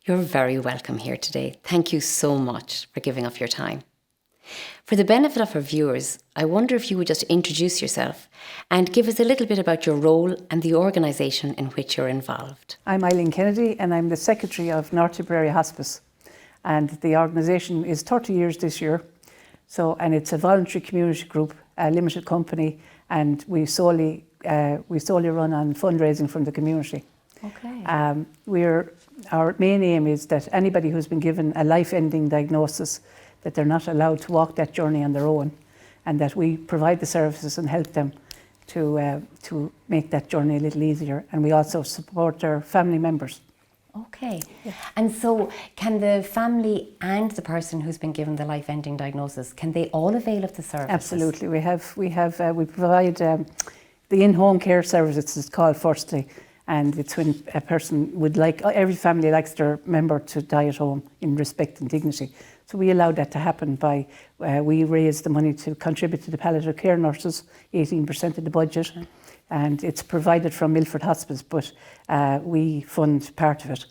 You're very welcome here today. Thank you so much for giving up your time. For the benefit of our viewers, I wonder if you would just introduce yourself and give us a little bit about your role and the organisation in which you're involved. I'm Eileen Kennedy and I'm the Secretary of Tipperary Hospice, and the organisation is 30 years this year. And it's a voluntary community group, a limited company, and we solely run on fundraising from the community. Okay. Our main aim is that anybody who's been given a life-ending diagnosis, that they're not allowed to walk that journey on their own, and that we provide the services and help them to make that journey a little easier. And we also support their family members. Okay. Yeah. And so can the family and the person who's been given the life-ending diagnosis, can they all avail of the services? Absolutely. We provide the InHome Care service, it's called firstly, and it's when a person every family likes their member to die at home in respect and dignity. So we allow that to happen by, we raise the money to contribute to the palliative care nurses, 18% of the budget, and it's provided from Milford Hospice, but we fund part of it.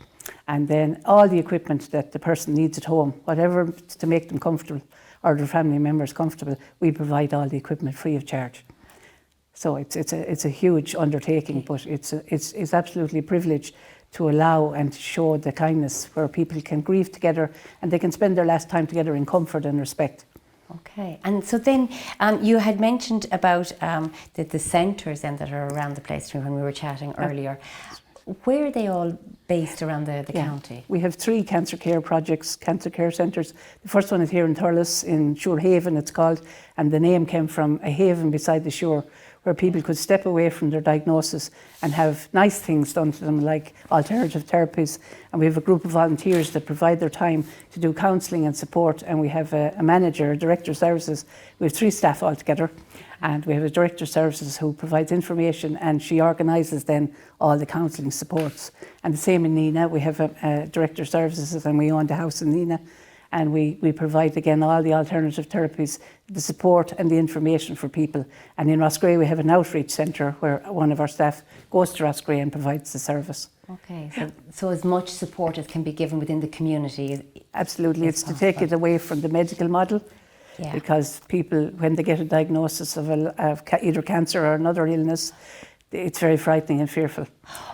And then all the equipment that the person needs at home, whatever to make them comfortable or their family members comfortable, we provide all the equipment free of charge. So it's a huge undertaking, but it's absolutely a privilege to allow and to show the kindness where people can grieve together and they can spend their last time together in comfort and respect. Okay, and so then you had mentioned about the centres then that are around the place when we were chatting earlier. Where are they all based around the county? We have 3 cancer care projects, cancer care centres. The first one is here in Thurles, in Sure Haven it's called, and the name came from a haven beside the shore, where people could step away from their diagnosis and have nice things done to them, like alternative therapies. And we have a group of volunteers that provide their time to do counselling and support. And we have a manager, a director of services. We have 3 staff altogether. And we have a director of services who provides information, and she organises then all the counselling supports. And the same in Nina, we have a director of services, and we own the house in Nina. And we provide again all the alternative therapies, the support and the information for people. And in Roscrea we have an outreach centre where one of our staff goes to Roscrea and provides the service. Okay, so as much support as can be given within the community. Absolutely, it's to take it away from the medical model. Yeah. Because people, when they get a diagnosis of either cancer or another illness, it's very frightening and fearful.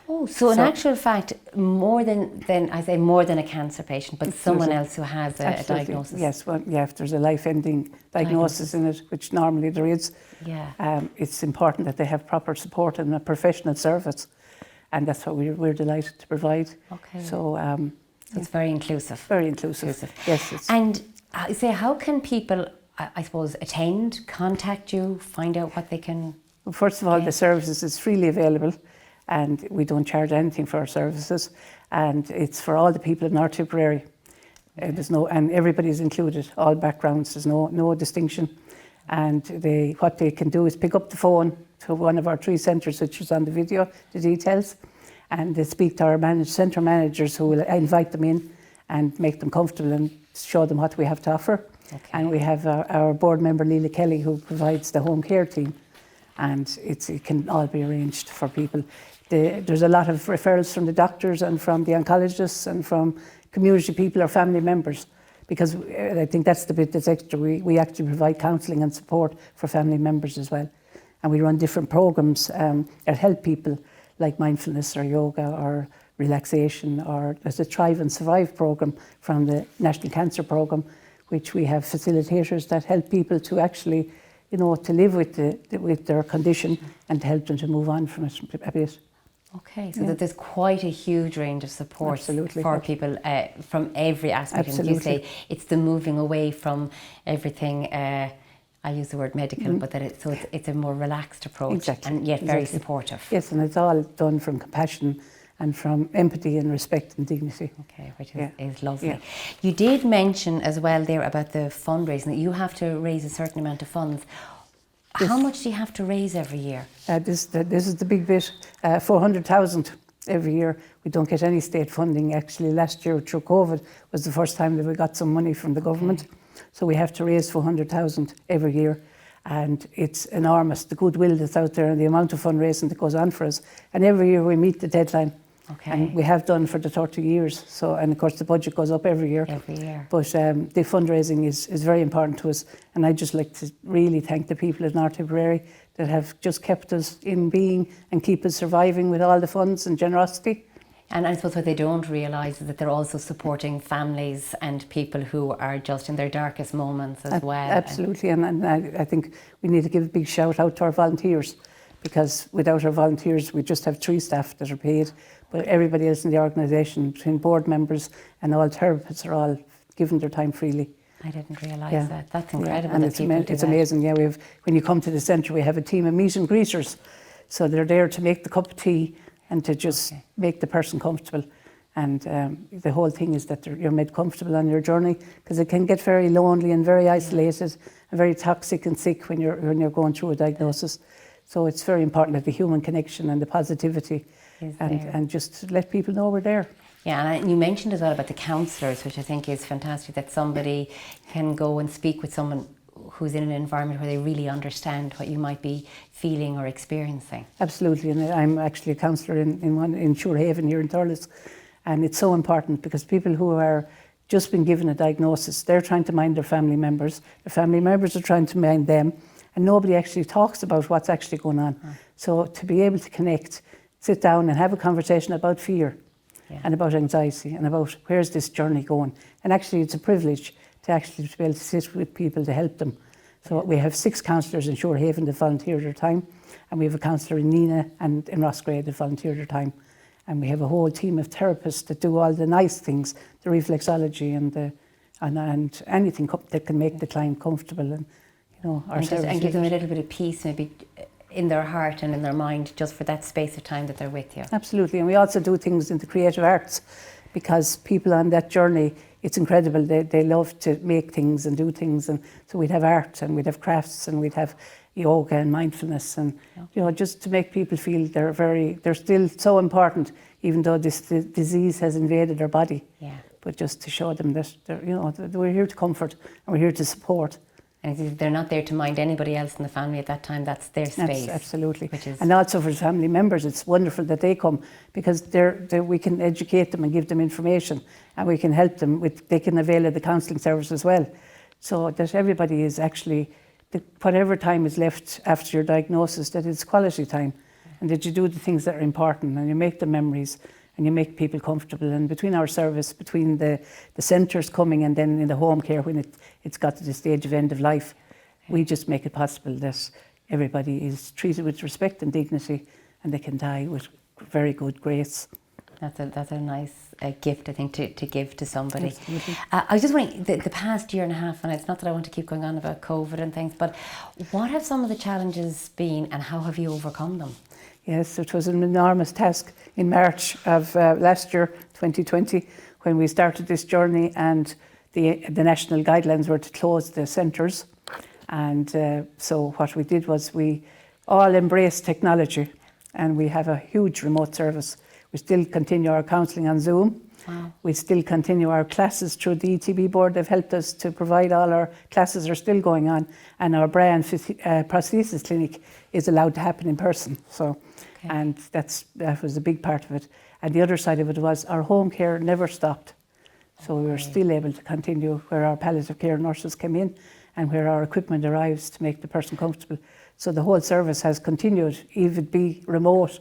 Oh, so in actual fact, more than a cancer patient, but someone else who has a diagnosis. Yes, well, yeah, if there's a life-ending diagnosis in it, which normally there is, it's important that they have proper support and a professional service, and that's what we're delighted to provide. Okay. So it's very inclusive. Very inclusive. Yes. And say, how can people, I suppose, attend, contact you, find out what they can? Well, first of all, the services is freely available, and we don't charge anything for our services, and it's for all the people in our Tipperary. And everybody's included, all backgrounds. There's no distinction, and what they can do is pick up the phone to one of our 3 centres, which is on the video, the details, and they speak to our centre managers, who will invite them in and make them comfortable and show them what we have to offer. Okay. And we have our board member Leila Kelly, who provides the home care team. And it can all be arranged for people. There's a lot of referrals from the doctors and from the oncologists and from community people or family members, because I think that's the bit that's extra. We actually provide counselling and support for family members as well. And we run different programmes that help people, like mindfulness or yoga or relaxation, or there's a Thrive and Survive programme from the National Cancer Programme, which we have facilitators that help people to actually to live with their condition and to help them to move on from it a bit. Okay, so that there's quite a huge range of support for people from every aspect. Absolutely. And you say it's the moving away from everything, I use the word medical, but that it's a more relaxed approach and yet very supportive. Yes, and it's all done from compassion and from empathy and respect and dignity. Okay, which is lovely. Yeah. You did mention as well there about the fundraising, that you have to raise a certain amount of funds. How much do you have to raise every year? This is the big bit, 400,000 every year. We don't get any state funding. Actually, last year through COVID was the first time that we got some money from the government. So we have to raise 400,000 every year. And it's enormous, the goodwill that's out there and the amount of fundraising that goes on for us. And every year we meet the deadline. Okay. And we have done for the 30 years. So, and of course the budget goes up every year. Every year. But the fundraising is very important to us. And I'd just like to really thank the people at North Tipperary that have just kept us in being and keep us surviving with all the funds and generosity. And I suppose what they don't realise is that they're also supporting families and people who are just in their darkest moments as well. Absolutely, and I think we need to give a big shout out to our volunteers, because without our volunteers we just have 3 staff that are paid, but everybody else in the organisation, between board members and all therapists, are all giving their time freely. I didn't realise that. That's incredible. And that it's amazing. Yeah, when you come to the centre, we have a team of meet and greeters, so they're there to make the cup of tea and to just make the person comfortable. And the whole thing is that you're made comfortable on your journey, because it can get very lonely and very isolated and very toxic and sick when you're going through a diagnosis. So it's very important that the human connection and the positivity and just to let people know we're there. Yeah, and you mentioned as well about the counsellors, which I think is fantastic, that somebody can go and speak with someone who's in an environment where they really understand what you might be feeling or experiencing. Absolutely, and I'm actually a counsellor in Shorehaven here in Thurles, and it's so important, because people who are just been given a diagnosis, they're trying to mind their family members are trying to mind them, and nobody actually talks about what's actually going on. So to be able to connect, sit down and have a conversation about fear and about anxiety and about where's this journey going, and actually it's a privilege to actually be able to sit with people to help them. So we have 6 counsellors in Shorehaven that volunteer their time, and we have a counsellor in Nina and in Roscrea that volunteer their time, and we have a whole team of therapists that do all the nice things, the reflexology and anything that can make the client comfortable, and and give them a little bit of peace, maybe in their heart and in their mind, just for that space of time that they're with you. Absolutely, and we also do things in the creative arts, because people on that journey, it's incredible. They love to make things and do things, and so we'd have art and we'd have crafts and we'd have yoga and mindfulness, and just to make people feel they're still so important, even though this disease has invaded their body. Yeah. But just to show them that we're here to comfort and we're here to support. And they're not there to mind anybody else in the family at that time. That's their space. Absolutely. And also for family members, it's wonderful that they come, because we can educate them and give them information, and we can help them they can avail of the counselling service as well. So that everybody is actually, whatever time is left after your diagnosis, that it's quality time, and that you do the things that are important, and you make the memories, and you make people comfortable. And between our service, between the centres coming, and then in the home care when it's got to the stage of end of life, we just make it possible that everybody is treated with respect and dignity, and they can die with very good grace. That's a nice gift, I think, to give to somebody. I was just wondering, the past year and a half, and it's not that I want to keep going on about COVID and things, but what have some of the challenges been, and how have you overcome them? Yes, it was an enormous task in March of last year, 2020, when we started this journey, and the national guidelines were to close the centres. And so what we did was we all embraced technology, and we have a huge remote service. We still continue our counselling on Zoom. Wow. We still continue our classes through the ETB board. They've helped us to provide all our classes are still going on, and our brain prosthesis clinic is allowed to happen in person. So, and that was a big part of it. And the other side of it was our home care never stopped. So we were still able to continue where our palliative care nurses came in and where our equipment arrives to make the person comfortable. So the whole service has continued, even be remote.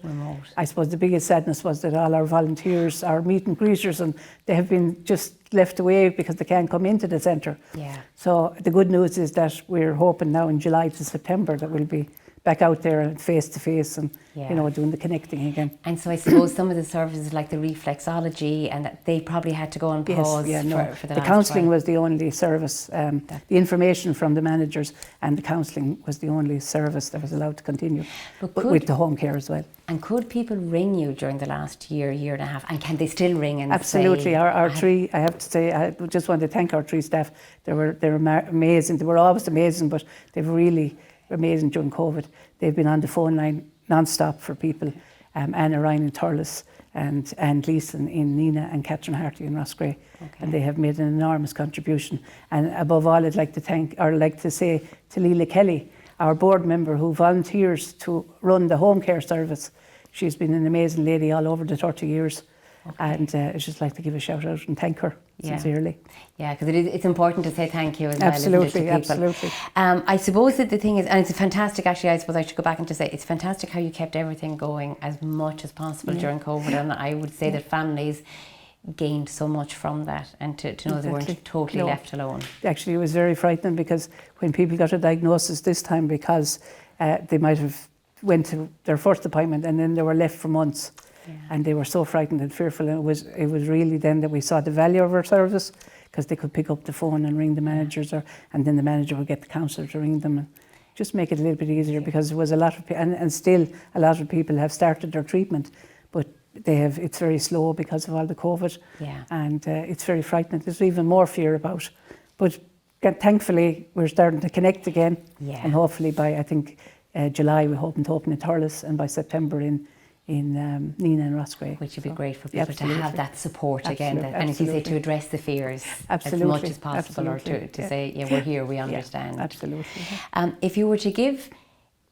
I suppose the biggest sadness was that all our volunteers, our meet and greeters, and they have been just left away because they can't come into the centre. Yeah. So the good news is that we're hoping now in July to September that we'll be back out there face to face and doing the connecting again. And so I suppose some of the services like the reflexology, and that they probably had to go on pause for the counselling was the only service. The information from the managers and the counselling was the only service that was allowed to continue, with the home care as well. And could people ring you during the last year and a half? And can they still ring and Absolutely. say... Our three, I have to say, I just want to thank our 3 staff. They're amazing. They were always amazing, but they've really amazing during COVID. They've been on the phone line non-stop for people. Anna Ryan in Thurles, and Lisa in Nina, and Catherine Harty in Roscrea. And they have made an enormous contribution. And above all, I'd like to say to Leila Kelly, our board member who volunteers to run the home care service. she's been an amazing lady all over the 30 years. And I'd just like to give a shout out and thank her sincerely. Yeah, because it's important to say thank you as well. Absolutely, isn't it, to people? absolutely. I suppose that the thing is, and it's fantastic actually, I suppose I should go back and just say, it's fantastic how you kept everything going as much as possible during COVID. And I would say that families gained so much from that, and to know they weren't totally left alone. Actually, it was very frightening because when people got a diagnosis this time, because they might have went to their first appointment and then they were left for months. And they were so frightened and fearful, and it was really then that we saw the value of our service, because they could pick up the phone and ring the managers, and then the manager would get the counsellor to ring them and just make it a little bit easier, because there was a lot of and still a lot of people have started their treatment, but it's very slow because of all the COVID, and it's very frightening. There's even more fear about, but thankfully we're starting to connect again, and hopefully by I think July we're hoping to open in Thurles, and by September in Nina and Roscrea. Which would be great for people to have that support again, and as you say, to address the fears as much as possible, or to say, we're here, we understand. Absolutely. If you were to give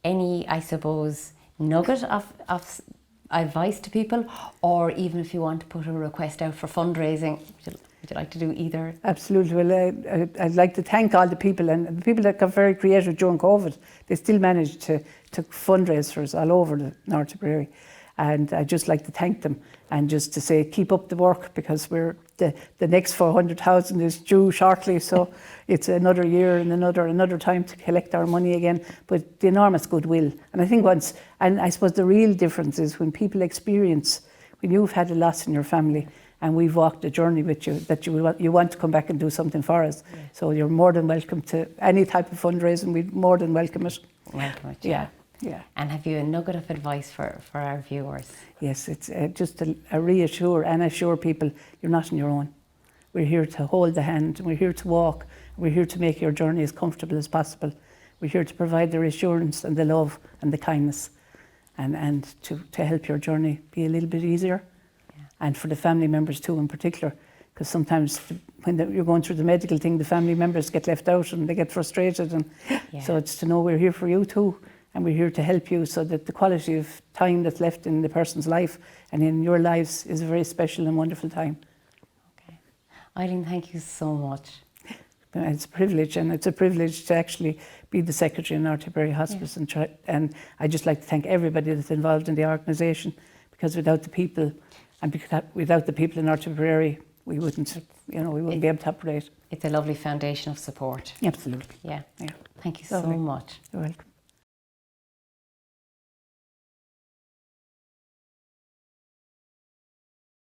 any, I suppose, nugget of advice to people, or even if you want to put a request out for fundraising, would you like to do either? Absolutely. Well, I'd like to thank all the people, and the people that got very creative during COVID. They still managed to fundraise for us all over the North Tipperary. And I'd just like to thank them, and just to say keep up the work, because we're the next 400,000 is due shortly, so it's another year and another time to collect our money again. But the enormous goodwill, and I think I suppose the real difference is when people experience, when you've had a loss in your family, and we've walked the journey with you, that you want to come back and do something for us. So you're more than welcome to any type of fundraising. We'd more than welcome it. Welcome it, yeah. And have you a nugget of advice for our viewers? Yes, it's just to reassure and assure people you're not on your own. We're here to hold the hand, and we're here to walk. We're here to make your journey as comfortable as possible. We're here to provide the reassurance and the love and the kindness, and to help your journey be a little bit easier. And for the family members too, in particular, because sometimes when you're going through the medical thing, the family members get left out and they get frustrated. And so it's to know we're here for you too. And we're here to help you, so that the quality of time that's left in the person's life and in your lives is a very special and wonderful time. Okay. Eileen, thank you so much. It's a privilege, and it's a privilege to actually be the secretary in North Tipperary Hospice. And I'd just like to thank everybody that's involved in the organisation, because without the people, and without the people in North Tipperary, we wouldn't be able to operate. It's a lovely foundation of support. Absolutely. Yeah. Thank you so Lovely. much. You're welcome.